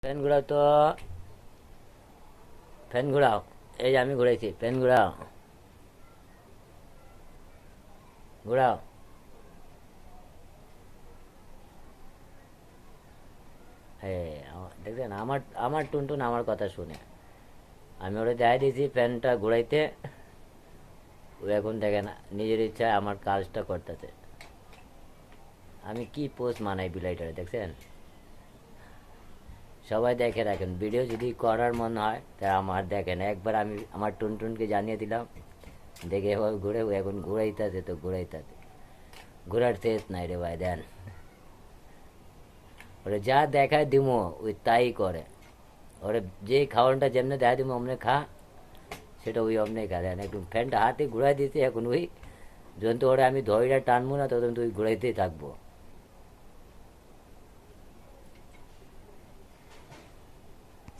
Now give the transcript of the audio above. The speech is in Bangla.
ফ্যান ঘোরাও তো, ফ্যান ঘোরাও। এই যে আমি ঘুরাইছি, ফ্যান ঘোরাও, ঘোরাও। দেখছেন আমার আমার টুনটুন আমার কথা শুনে। আমি ওরা দেখাই দিয়েছি ফ্যানটা ঘুরাইতে, ও এখন দেখেন নিজের ইচ্ছায় আমার কাজটা করতেছে। আমি কি পোস্ট মানাই বিলাইটারে, দেখছেন? সবাই দেখে রাখেন, ভিডিও যদি করার মন হয় তা আমার দেখেন একবার আমি আমার টুনটুনকে জানিয়ে দিলাম, দেখে ও ঘুরে, ও এখন ঘুরাইতেছে তো ঘুরাইতেছে। ঘোরার শেষ নাই রে ভাই, দেন। ওরে যা দেখায় দিমো ওই তাই করে। ওরে যে খাওয়ানটা যেমনি দেখা দিমো অমনে খা, সেটা ওই অমনে খা। দেন একটু ফ্যানটা হাতে ঘুরাই দিতে, এখন ওই যখন তো ওরা আমি ধৈর্য টানবো না তখন তুই ঘুরাইতেই থাকবো।